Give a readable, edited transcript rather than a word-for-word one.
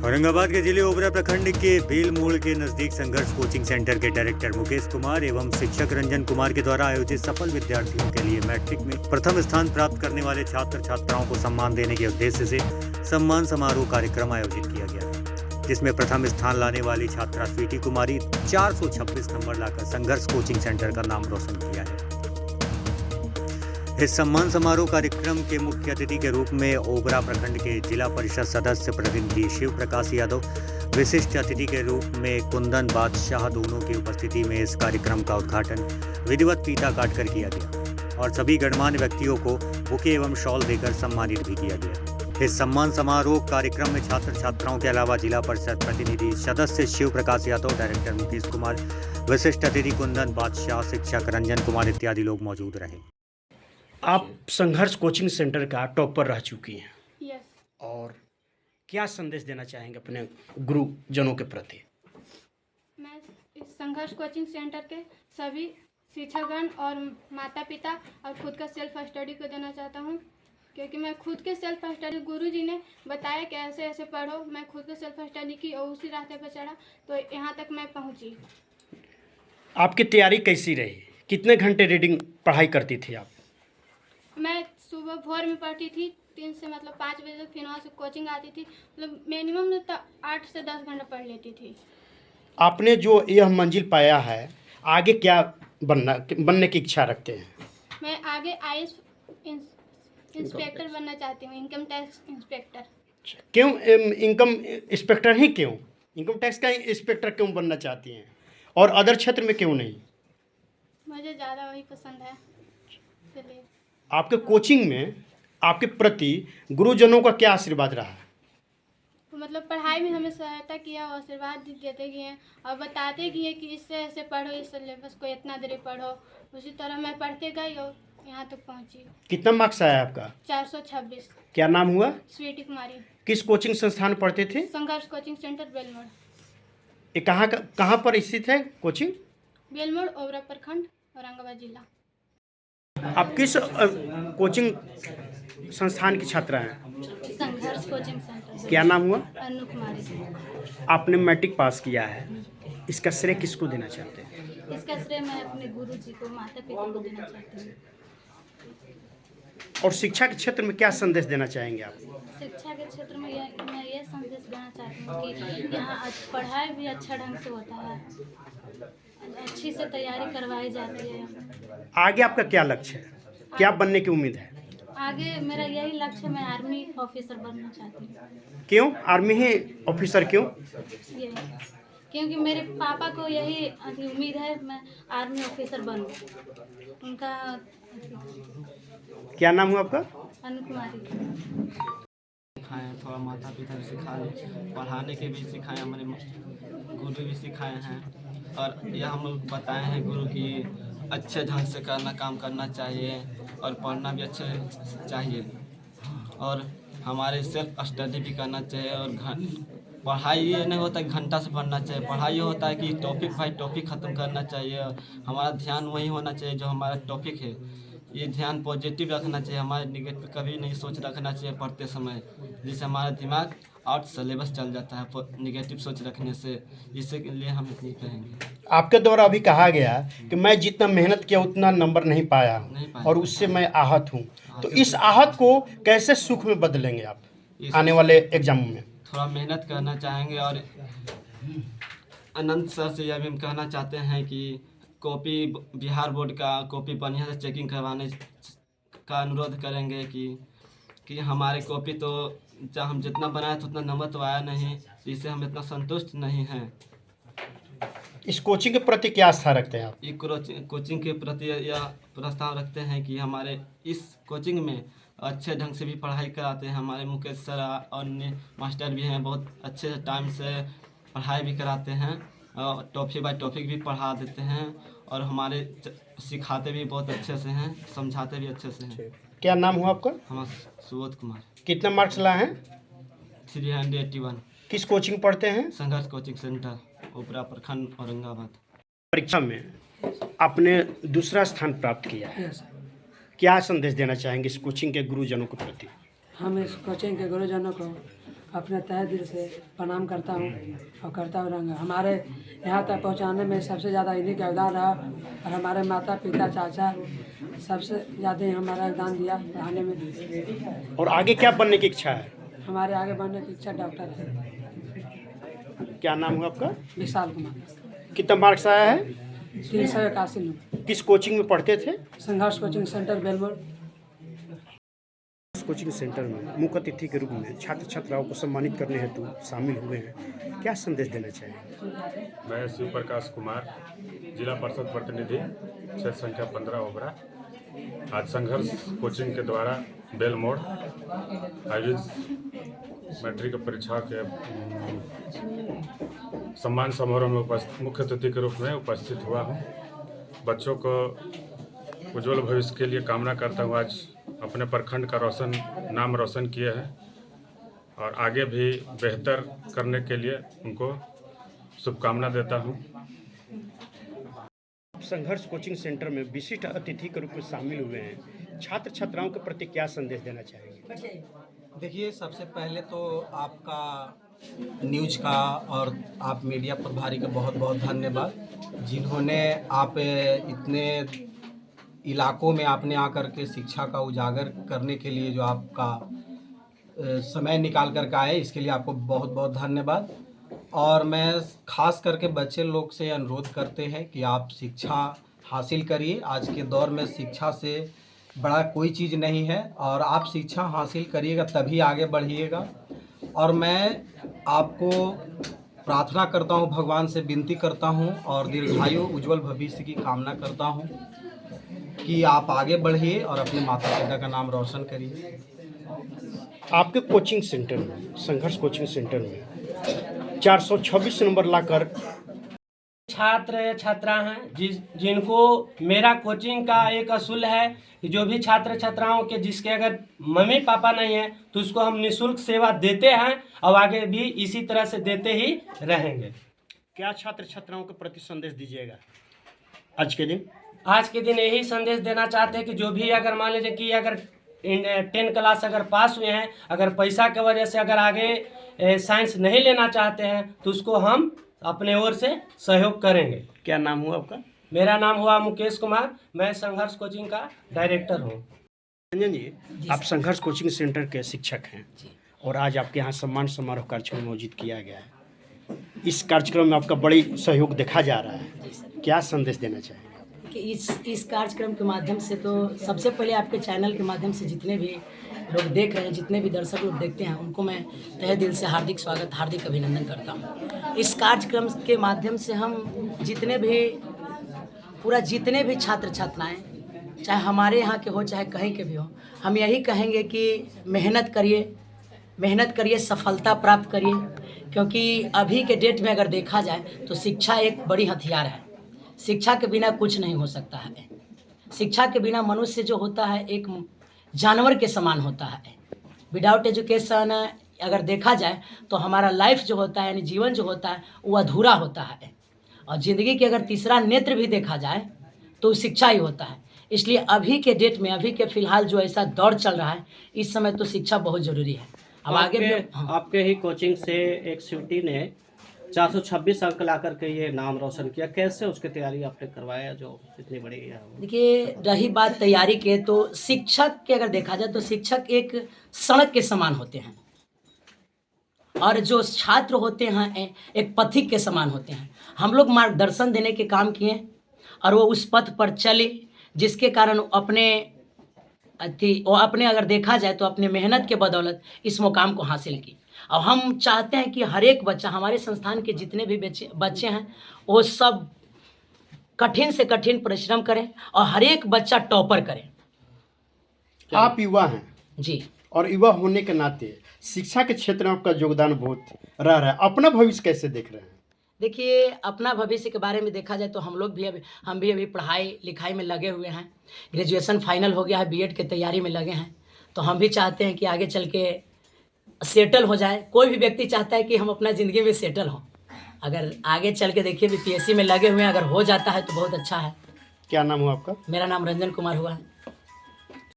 औरंगाबाद के जिले ओबरा प्रखंड के बेल मोड़ के नजदीक संघर्ष कोचिंग सेंटर के डायरेक्टर मुकेश कुमार एवं शिक्षक रंजन कुमार के द्वारा आयोजित सफल विद्यार्थियों के लिए मैट्रिक में प्रथम स्थान प्राप्त करने वाले छात्र छात्राओं को सम्मान देने के उद्देश्य से सम्मान समारोह कार्यक्रम आयोजित किया गया, जिसमें प्रथम स्थान लाने वाली छात्रा स्वीटी कुमारी 426 नंबर लाकर संघर्ष कोचिंग सेंटर का नाम रोशन किया है। इस सम्मान समारोह कार्यक्रम के मुख्य अतिथि के रूप में ओबरा प्रखंड के जिला परिषद सदस्य प्रतिनिधि शिव प्रकाश यादव, विशिष्ट अतिथि के रूप में कुंदन बादशाह दोनों की उपस्थिति में इस कार्यक्रम का उद्घाटन विधिवत फीता काटकर किया गया और सभी गणमान्य व्यक्तियों को बुके एवं शॉल देकर सम्मानित भी किया गया। इस सम्मान समारोह कार्यक्रम में छात्र छात्राओं के अलावा जिला परिषद प्रतिनिधि सदस्य शिव प्रकाश यादव, डायरेक्टर मुकेश कुमार, विशिष्ट अतिथि कुंदन बादशाह, शिक्षक रंजन कुमार इत्यादि लोग मौजूद रहे। आप संघर्ष कोचिंग सेंटर का टॉपर रह चुकी हैं। यस। और क्या संदेश देना चाहेंगे अपने गुरुजनों के प्रति? मैं इस संघर्ष कोचिंग सेंटर के सभी शिक्षकगण और माता पिता और खुद का सेल्फ स्टडी को देना चाहता हूँ, क्योंकि मैं खुद के सेल्फ स्टडी गुरुजी ने बताया कि ऐसे ऐसे पढ़ो, मैं खुद के सेल्फ स्टडी की और उसी रास्ते पर चढ़ा तो यहाँ तक मैं पहुँची। आपकी तैयारी कैसी रही? कितने घंटे रीडिंग पढ़ाई करती थी आप? मैं सुबह भोर में पढ़ती थी 3 से 5 बजे तक, फिर वहाँ से कोचिंग आती थी, मिनिमम 8 से 10 घंटा पढ़ लेती थी। आपने जो यह मंजिल पाया है, आगे क्या बनने की इच्छा रखते हैं? मैं आगे IAS इंस्पेक्टर बनना चाहती हूँ, इनकम टैक्स इंस्पेक्टर। क्यों इनकम इंस्पेक्टर ही क्यों? इनकम टैक्स का इंस्पेक्टर क्यों बनना चाहती हैं और अदर क्षेत्र में क्यों नहीं? मुझे ज़्यादा वही पसंद है, इसलिए। आपके कोचिंग में आपके प्रति गुरुजनों का क्या आशीर्वाद रहा? मतलब पढ़ाई में हमें सहायता किया और आशीर्वाद देते गए हैं और बताते गए हैं कि इससे ऐसे पढ़ो, इस सिलेबस को इतना देर पढ़ो। उसी तरह मैं पढ़ते गई और यहाँ तक पहुँची। कितना मार्क्स आया आपका? 426। क्या नाम हुआ? स्वीटी कुमारी। किस कोचिंग संस्थान में पढ़ते थे? संघर्ष कोचिंग सेंटर बेलमोड़। ये कहाँ पर स्थित है कोचिंग? बेलमोड़, ओबरा प्रखंड, औरंगाबाद जिला। आप किस कोचिंग संस्थान की छात्रा हैं? संघर्ष कोचिंग सेंटर। क्या नाम हुआ? अनु कुमारी। आपने मैट्रिक पास किया है, इसका श्रेय किसको देना चाहते हैं? इसका श्रेय मैं अपने गुरु जी को, माता पिता को देना चाहती हूँ। और शिक्षा के क्षेत्र में क्या संदेश देना चाहेंगे आप? शिक्षा के क्षेत्र में मैं ये संदेश देना चाहती हूँ कि यहाँ पढ़ाई भी अच्छा ढंग से होता है, अच्छी से तैयारी करवाई जाती है। आगे आपका क्या लक्ष्य है? क्या बनने की उम्मीद है? आगे मेरा यही लक्ष्य है, मैं आर्मी ऑफिसर बनना चाहती हूँ। क्यों आर्मी ही ऑफिसर क्यों? यही क्योंकि मेरे पापा को यही उम्मीद है मैं आर्मी ऑफिसर बनूँ। उनका क्या नाम हुआ आपका? अनु कुमारी। सिखाएँ, थोड़ा माता पिता भी सिखाए, पढ़ाने के भी सिखाए, हमारे गुरु भी सिखाए हैं और यह हम लोग बताए हैं गुरु की अच्छे ढंग से काम करना चाहिए और पढ़ना भी अच्छे चाहिए और हमारे सेल्फ स्टडी भी करना चाहिए। और पढ़ाई ये नहीं होता कि घंटा से पढ़ना चाहिए, पढ़ाई ये होता है कि टॉपिक बाई टॉपिक ख़त्म करना चाहिए। हमारा ध्यान वही होना चाहिए जो हमारा टॉपिक है, ये ध्यान पॉजिटिव रखना चाहिए, हमारे निगेटिव कभी नहीं सोच रखना चाहिए पढ़ते समय, जिससे हमारा दिमाग आउट सिलेबस चल जाता है निगेटिव सोच रखने से। इसके लिए हम इतनी कहेंगे। आपके द्वारा अभी कहा गया कि मैं जितना मेहनत किया उतना नंबर नहीं पाया और उससे मैं आहत हूँ, तो इस आहत को कैसे सुख में बदलेंगे आप आने वाले एग्जाम में? थोड़ा मेहनत करना चाहेंगे और अनंत सर से यह भी हम कहना चाहते हैं कि कॉपी बिहार बोर्ड का कॉपी बढ़िया से चेकिंग करवाने का अनुरोध करेंगे कि हमारे कॉपी तो जहाँ हम जितना बनाए थे उतना नंबर तो आया नहीं, इससे हम इतना संतुष्ट नहीं हैं। इस कोचिंग के प्रति क्या आस्था रखते हैं आप? ये कोचिंग के प्रति यह प्रस्ताव रखते हैं कि हमारे इस कोचिंग में अच्छे ढंग से भी पढ़ाई कराते हैं। हमारे मुकेश सर और मास्टर भी हैं, बहुत अच्छे टाइम से पढ़ाई भी कराते हैं और टॉपिक बाय टॉपिक भी पढ़ा देते हैं और हमारे सिखाते भी बहुत अच्छे से हैं, समझाते भी अच्छे से हैं। क्या नाम हुआ आपका? हमारा सुबोध कुमार। कितना मार्क्स लाए हैं? 381। किस कोचिंग पढ़ते हैं? संघर्ष कोचिंग सेंटर, ओबरा प्रखंड, औरंगाबाद। परीक्षा में आपने दूसरा स्थान प्राप्त किया है, क्या संदेश देना चाहेंगे इस कोचिंग के गुरुजनों के प्रति? हम इस कोचिंग के गुरुजनों को अपने तहे दिल से प्रणाम करता हूँ और करता हूँ रहूँगा। हमारे यहाँ तक पहुँचाने में सबसे ज़्यादा इन्हीं का योगदान रहा और हमारे माता पिता चाचा सबसे ज़्यादा हमारा योगदान दिया पढ़ाने में। और आगे क्या बनने की इच्छा है? हमारे आगे बढ़ने की इच्छा डॉक्टर है। क्या नाम हुआ आपका? विशाल कुमार। कितना मार्क्स आया है? 381 नंबर। किस कोचिंग में पढ़ते थे? संघर्ष कोचिंग सेंटर बेलमोड़। कोचिंग सेंटर में मुख्य अतिथि के रूप में छात्र छात्राओं को सम्मानित करने हेतु शामिल हुए हैं, क्या संदेश देना चाहिए? मैं शिव प्रकाश कुमार, जिला परिषद प्रतिनिधि, क्षेत्र संख्या 15 ओबरा। आज संघर्ष कोचिंग के द्वारा बेलमोड़ आयोजित मैट्रिक परीक्षा के सम्मान समारोह में मुख्य अतिथि के रूप में उपस्थित हुआ हूँ। बच्चों को उज्जवल भविष्य के लिए कामना करता हूँ। आज अपने प्रखंड का नाम रोशन किए हैं और आगे भी बेहतर करने के लिए उनको शुभकामना देता हूँ। संघर्ष कोचिंग सेंटर में विशिष्ट अतिथि के रूप में शामिल हुए हैं, छात्र छात्राओं के प्रति क्या संदेश देना चाहेंगे? देखिए, सबसे पहले तो आपका न्यूज का और आप मीडिया प्रभारी का बहुत बहुत धन्यवाद, जिन्होंने आप इतने इलाकों में आपने आकर के शिक्षा का उजागर करने के लिए जो आपका समय निकाल कर के आए, इसके लिए आपको बहुत बहुत धन्यवाद। और मैं खास करके बच्चे लोग से अनुरोध करते हैं कि आप शिक्षा हासिल करिए। आज के दौर में शिक्षा से बड़ा कोई चीज़ नहीं है और आप शिक्षा हासिल करिएगा तभी आगे बढ़िएगा। और मैं आपको प्रार्थना करता हूँ, भगवान से विनती करता हूँ और दीर्घायु उज्जवल भविष्य की कामना करता हूँ कि आप आगे बढ़िए और अपने माता पिता का नाम रोशन करिए। आपके कोचिंग सेंटर में, संघर्ष कोचिंग सेंटर में 426 नंबर लाकर छात्र छात्रा हैं जिनको मेरा कोचिंग का एक असूल है कि जो भी छात्र छात्राओं के जिसके अगर मम्मी पापा नहीं है तो उसको हम निःशुल्क सेवा देते हैं और आगे भी इसी तरह से देते ही रहेंगे। क्या छात्र छात्राओं के प्रति संदेश दीजिएगा आज के दिन? आज के दिन यही संदेश देना चाहते हैं कि जो भी अगर मान लीजिए कि अगर 10 क्लास अगर पास हुए हैं, अगर पैसा की वजह से अगर आगे साइंस नहीं लेना चाहते हैं तो उसको हम अपने ओर से सहयोग करेंगे। क्या नाम हुआ आपका? मेरा नाम हुआ मुकेश कुमार, मैं संघर्ष कोचिंग का डायरेक्टर हूँ। रंजन जी, आप संघर्ष कोचिंग सेंटर के शिक्षक हैं और आज आपके यहाँ सम्मान समारोह कार्यक्रम आयोजित किया गया है। इस कार्यक्रम में आपका बड़ी सहयोग देखा जा रहा है, क्या संदेश देना चाहेंगे? कि इस कार्यक्रम के माध्यम से तो सबसे पहले आपके चैनल के माध्यम से जितने भी लोग देख रहे हैं, जितने भी दर्शक लोग देखते हैं, उनको मैं तहे दिल से हार्दिक स्वागत, हार्दिक अभिनंदन करता हूँ। इस कार्यक्रम के माध्यम से हम जितने भी छात्र छात्राएँ, चाहे हमारे यहाँ के हो चाहे कहीं के भी हो, हम यही कहेंगे कि मेहनत करिए, सफलता प्राप्त करिए, क्योंकि अभी के डेट में अगर देखा जाए तो शिक्षा एक बड़ी हथियार है। शिक्षा के बिना कुछ नहीं हो सकता है। शिक्षा के बिना मनुष्य जो होता है एक जानवर के समान होता है। विदाउट एजुकेशन अगर देखा जाए तो हमारा लाइफ जो होता है, यानी जीवन जो होता है, वो अधूरा होता है। और ज़िंदगी के अगर तीसरा नेत्र भी देखा जाए तो शिक्षा ही होता है। इसलिए अभी के डेट में, अभी के फ़िलहाल जो ऐसा दौर चल रहा है, इस समय तो शिक्षा बहुत ज़रूरी है। अब आगे भी आपके ही कोचिंग से एक स्वीटी ने 426 अंक ला करके ये नाम रोशन किया, कैसे उसकी तैयारी आपने करवाया जो इतनी बड़ी है? देखिए, रही बात तैयारी के, तो शिक्षक के अगर देखा जाए तो शिक्षक एक सड़क के समान होते हैं और जो छात्र होते हैं एक पथिक के समान होते हैं। हम लोग मार्गदर्शन देने के काम किए और वो उस पथ पर चले, जिसके कारण वो अपने अगर देखा जाए तो अपने मेहनत के बदौलत इस मुकाम को हासिल की। और हम चाहते हैं कि हर एक बच्चा, हमारे संस्थान के जितने भी बच्चे हैं, वो सब कठिन से कठिन परिश्रम करें और हर एक बच्चा टॉपर करे। आप युवा हैं जी, और युवा होने के नाते शिक्षा के क्षेत्र में आपका योगदान बहुत रह रहा है, अपना भविष्य कैसे देख रहे हैं? देखिए, अपना भविष्य के बारे में देखा जाए तो हम भी अभी पढ़ाई लिखाई में लगे हुए हैं। ग्रेजुएशन फाइनल हो गया है, बीएड की तैयारी में लगे हैं। तो हम भी चाहते हैं कि आगे चल के सेटल हो जाए। कोई भी व्यक्ति चाहता है कि हम अपना ज़िंदगी में सेटल हों। अगर आगे चल के देखिए, बीपीएससी में लगे हुए हैं, अगर हो जाता है तो बहुत अच्छा है। क्या नाम हुआ आपका? मेरा नाम रंजन कुमार हुआ है।